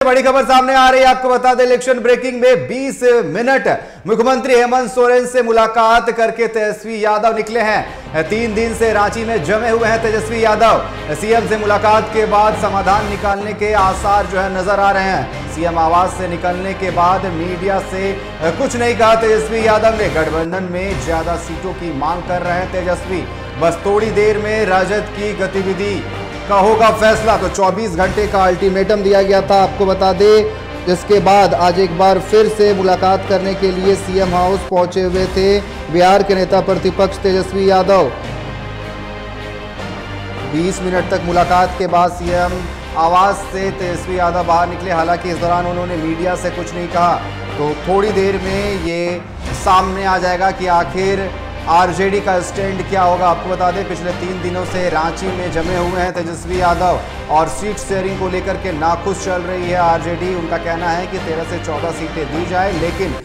बड़ी खबर सामने आ रही है, आपको बता दें इलेक्शन ब्रेकिंग में 20 मिनट मुख्यमंत्री हेमंत सोरेन से मुलाकात करके तेजस्वी यादव निकले हैं। 3 दिन से रांची में जमे हुए हैं तेजस्वी यादव। सीएम से मुलाकात के बाद समाधान निकालने के आसार जो है नजर आ रहे हैं। सीएम आवास से निकलने के बाद मीडिया से कुछ नहीं कहा तेजस्वी यादव ने। गठबंधन में ज्यादा सीटों की मांग कर रहे हैं तेजस्वी। बस थोड़ी देर में राजद की गतिविधि का होगा फैसला। तो 24 घंटे का अल्टीमेटम दिया गया था, आपको बता दें। जिसके बाद आज एक बार फिर से मुलाकात करने के लिए सीएम हाउस पहुंचे हुए थे बिहार के नेता प्रतिपक्ष तेजस्वी यादव। 20 मिनट तक मुलाकात के बाद सीएम आवास से तेजस्वी यादव बाहर निकले। हालांकि इस दौरान उन्होंने मीडिया से कुछ नहीं कहा। तो थोड़ी देर में ये सामने आ जाएगा कि आखिर आरजेडी का स्टैंड क्या होगा। आपको बता दें पिछले 3 दिनों से रांची में जमे हुए हैं तेजस्वी यादव और सीट शेयरिंग को लेकर के नाखुश चल रही है आरजेडी। उनका कहना है कि 13 से 14 सीटें दी जाए, लेकिन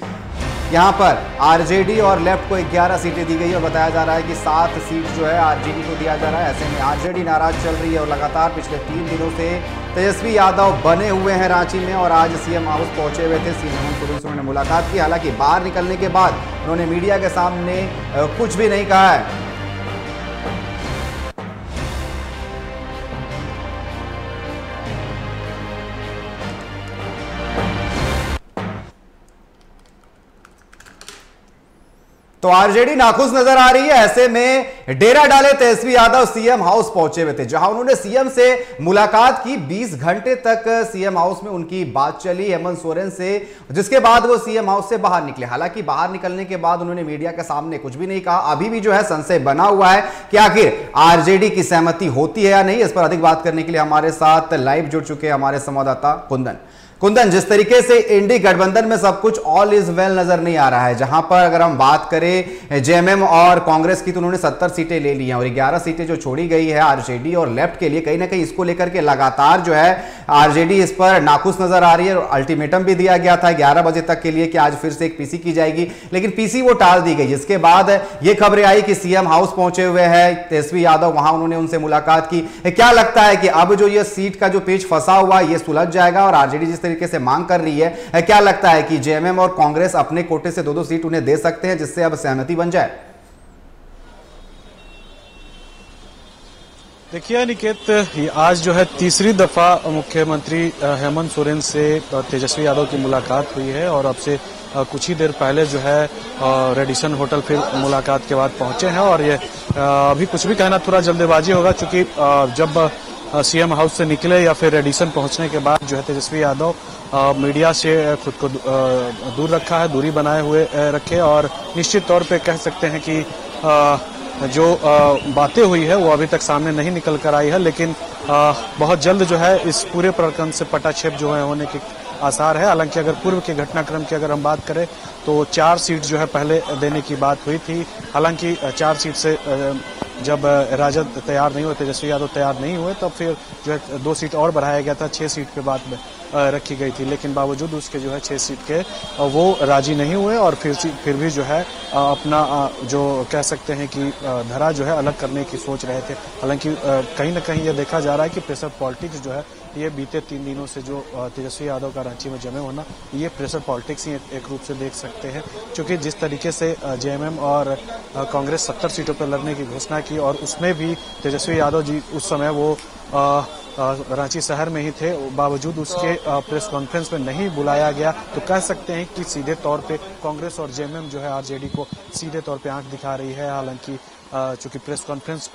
यहां पर आरजेडी और लेफ्ट को 11 सीटें दी गई और बताया जा रहा है कि 7 सीट जो है आरजेडी को दिया जा रहा है। ऐसे में आरजेडी नाराज चल रही है और लगातार पिछले 3 दिनों से तेजस्वी यादव बने हुए हैं रांची में और आज सीएम हाउस पहुंचे हुए थे। सीएम हेमंत सोरेन से उन्होंने मुलाकात की। हालांकि बाहर निकलने के बाद उन्होंने मीडिया के सामने कुछ भी नहीं कहा है। तो आरजेडी नाखुश नजर आ रही है। ऐसे में डेरा डाले तेजस्वी यादव सीएम हाउस पहुंचे हुए थे, जहां उन्होंने सीएम से मुलाकात की। 20 घंटे तक सीएम हाउस में उनकी बात चली हेमंत सोरेन से, जिसके बाद वो सीएम हाउस से बाहर निकले। हालांकि बाहर निकलने के बाद उन्होंने मीडिया के सामने कुछ भी नहीं कहा। अभी भी जो है संशय बना हुआ है कि आखिर आरजेडी की सहमति होती है या नहीं। इस पर अधिक बात करने के लिए हमारे साथ लाइव जुड़ चुके हैं हमारे संवाददाता कुंदन, जिस तरीके से इंडी गठबंधन में सब कुछ ऑल इज वेल नजर नहीं आ रहा है, जहां पर अगर हम बात करें जेएमएम और कांग्रेस की तो उन्होंने 70 सीटें ले ली हैं और 11 सीटें जो छोड़ी गई है आरजेडी और लेफ्ट के लिए, कहीं ना कहीं इसको लेकर के लगातार जो है आरजेडी इस पर नाखुश नजर आ रही है। अल्टीमेटम भी दिया गया था 11 बजे तक के लिए कि आज फिर से एक पीसी की जाएगी, लेकिन पीसी वो टाल दी गई। जिसके बाद ये खबरें आई कि सीएम हाउस पहुंचे हुए हैं तेजस्वी यादव, वहां उन्होंने उनसे मुलाकात की। क्या लगता है कि अब जो ये सीट का जो पेच फंसा हुआ ये सुलझ जाएगा और आरजेडी जिस तरीके से मांग कर रही है, क्या लगता है कि जेएमएम और कांग्रेस अपने कोटे से 2-2 सीट उन्हें दे सकते हैं जिससे अब सहमति बन जाए? देखिए निकेत, आज जो है तीसरी दफा मुख्यमंत्री हेमंत सोरेन से तेजस्वी यादव की मुलाकात हुई है और अब से कुछ ही देर पहले जो है रेडिसन होटल फिर मुलाकात के बाद पहुंचे हैं। और ये अभी कुछ भी कहना थोड़ा जल्दबाजी होगा, क्योंकि जब सीएम हाउस से निकले या फिर रेडिसन पहुंचने के बाद जो है तेजस्वी यादव मीडिया से खुद को दूर रखा है, दूरी बनाए हुए रखे और निश्चित तौर पे कह सकते हैं कि जो बातें हुई है वो अभी तक सामने नहीं निकल कर आई है, लेकिन बहुत जल्द जो है इस पूरे प्रकरण से पटाक्षेप जो है होने के आसार है। हालांकि अगर पूर्व के घटनाक्रम की अगर हम बात करें तो 4 सीट जो है पहले देने की बात हुई थी। हालांकि 4 सीट से जब राजद तैयार नहीं हुए, तेजस्वी यादव तैयार नहीं हुए, तब फिर जो है 2 सीट और बढ़ाया गया था, 6 सीट पे बात में रखी गई थी। लेकिन बावजूद उसके जो है 6 सीट के वो राजी नहीं हुए और फिर भी जो है अपना जो कह सकते हैं कि धरा जो है अलग करने की सोच रहे थे। हालांकि कहीं ना कहीं ये देखा जा रहा है कि प्रेशर पॉलिटिक्स जो है ये बीते 3 दिनों से जो तेजस्वी यादव का रांची में जमे होना, ये प्रेशर पॉलिटिक्स ही एक रूप से देख सकते हैं। क्योंकि जिस तरीके से जेएमएम और कांग्रेस 70 सीटों पर लड़ने की घोषणा की और उसमें भी तेजस्वी यादव जी उस समय वो रांची शहर में ही थे, बावजूद उसके प्रेस कॉन्फ्रेंस में नहीं बुलाया गया, तो कह सकते हैं कि सीधे तौर पे कांग्रेस और जेएमएम जो है आरजेडी को सीधे तौर पे आंख दिखा रही है। हालांकि चूंकि प्रेस कॉन्फ्रेंस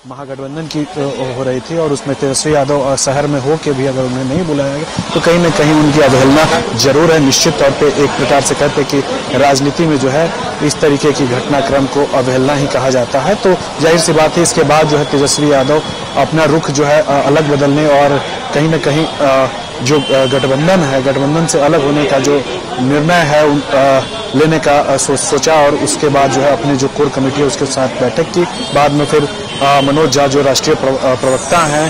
महागठबंधन की हो रही थी और उसमें तेजस्वी यादव शहर में हो के भी अगर उन्हें नहीं बुलाया गया तो कहीं न कहीं उनकी अवहेलना जरूर है। निश्चित तौर पे एक प्रकार से कहते हैं कि राजनीति में जो है इस तरीके की घटनाक्रम को अवहेलना ही कहा जाता है। तो जाहिर सी बात है इसके बाद जो है तेजस्वी यादव अपना रुख जो है अलग बदलने और कहीं न कहीं जो गठबंधन है, गठबंधन से अलग होने का जो निर्णय है लेने का सोचा और उसके बाद जो है अपने जो कोर कमेटी है उसके साथ बैठक की। बाद में फिर मनोज झा जो राष्ट्रीय प्रवक्ता हैं,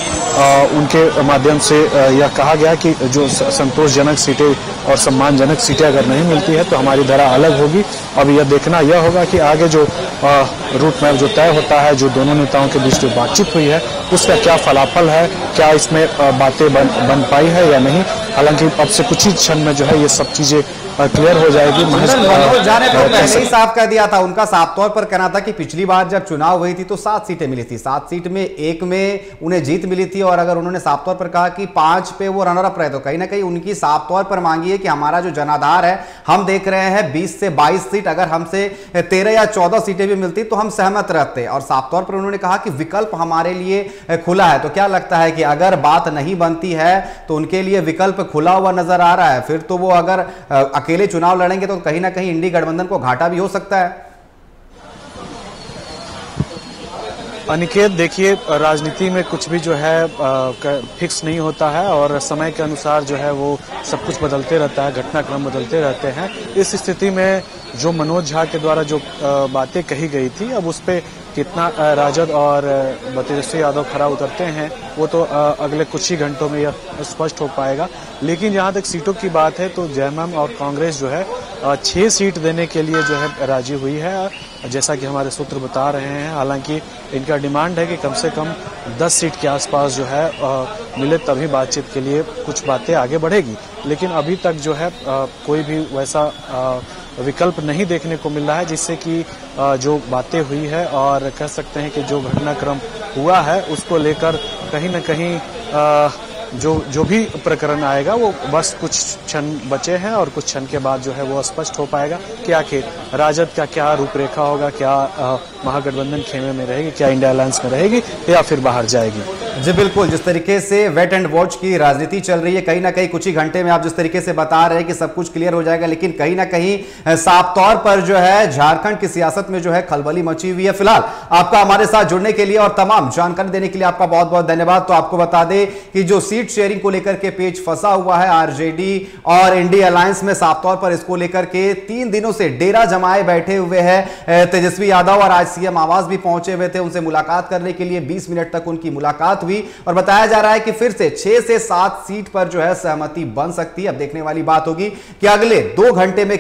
उनके माध्यम से यह कहा गया कि जो संतोषजनक सीटें और सम्मानजनक सीटें अगर नहीं मिलती है तो हमारी धारा अलग होगी। अब यह देखना यह होगा कि आगे जो रूट मैप जो तय होता है, जो दोनों नेताओं के बीच जो बातचीत हुई है उसका क्या फलाफल है, क्या इसमें बातें बन पाई है या नहीं। हालांकि अब से कुछ ही क्षण में जो है ये सब चीजें क्लियर हो जाएगी। मनोज झा ने तो पहले ही साफ कर दिया था, उनका साफ तौर पर कहना था कि पिछली बार जब चुनाव हुई थी तो 7 सीटें मिली थी, 7 सीट में 1 में उन्हें जीत मिली थी। और अगर उन्होंने साफ तौर पर कहा कि 5 पे वो रनर अप रहे तो कहीं ना कहीं उनकी साफ तौर पर मांगी है कि हमारा जो जनाधार है, हम देख रहे हैं 20 से 22 सीट, अगर हमसे 13 या 14 सीटें भी मिलती तो हम सहमत रहते। और साफ तौर पर उन्होंने कहा कि विकल्प हमारे लिए खुला है। तो क्या लगता है कि अगर बात नहीं बनती है तो उनके लिए विकल्प खुला हुआ नजर आ रहा है? फिर तो वो अगर अकेले चुनाव लड़ेंगे तो कहीं ना कहीं इंडी गठबंधन को घाटा भी हो सकता है। अनिकेत, देखिए, राजनीति में कुछ भी जो है फिक्स नहीं होता है और समय के अनुसार जो है वो सब कुछ बदलते रहता है, घटनाक्रम बदलते रहते हैं। इस स्थिति में जो मनोज झा के द्वारा जो बातें कही गई थी, अब उस पर कितना राजद और तेजस्वी यादव खरा उतरते हैं वो तो अगले कुछ ही घंटों में यह स्पष्ट हो पाएगा। लेकिन जहां तक सीटों की बात है तो जेएमएम और कांग्रेस जो है 6 सीट देने के लिए जो है राजी हुई है, जैसा कि हमारे सूत्र बता रहे हैं। हालांकि इनका डिमांड है कि कम से कम 10 सीट के आसपास जो है मिले, तभी बातचीत के लिए कुछ बातें आगे बढ़ेगी। लेकिन अभी तक जो है कोई भी वैसा विकल्प नहीं देखने को मिल रहा है जिससे कि जो बातें हुई है और कह सकते हैं कि जो घटनाक्रम हुआ है उसको लेकर कहीं न कहीं जो भी प्रकरण आएगा वो बस कुछ क्षण बचे हैं और कुछ क्षण के बाद जो है वो स्पष्ट हो पाएगा कि आखिर राजद का क्या रूपरेखा होगा, क्या महागठबंधन खेमे में रहेगी, क्या इंडिया अलायंस में रहेगी या फिर बाहर जाएगी। जी बिल्कुल, जिस तरीके से वेट एंड वॉच की राजनीति चल रही है, कहीं ना कहीं कुछ ही घंटे में आप जिस तरीके से बता रहे हैं कि सब कुछ क्लियर हो जाएगा, लेकिन कहीं ना कहीं साफ तौर पर जो है झारखंड की सियासत में जो है खलबली मची हुई है। फिलहाल आपका हमारे साथ जुड़ने के लिए और तमाम जानकारी देने के लिए आपका बहुत बहुत धन्यवाद। तो आपको बता दें कि जो सीट शेयरिंग को लेकर के पेच फंसा हुआ है आरजेडी और इंडिया अलायंस में, साफ तौर पर इसको लेकर के 3 दिनों से डेरा जमाए बैठे हुए हैं तेजस्वी यादव और आज सीएम आवास भी पहुंचे हुए थे उनसे मुलाकात करने के लिए। 20 मिनट तक उनकी मुलाकात हुई और बताया जा रहा है कि फिर से 6 से 7 सीट पर जो है सहमति बन सकती है। अब देखने वाली बात होगी कि अगले 2 घंटे में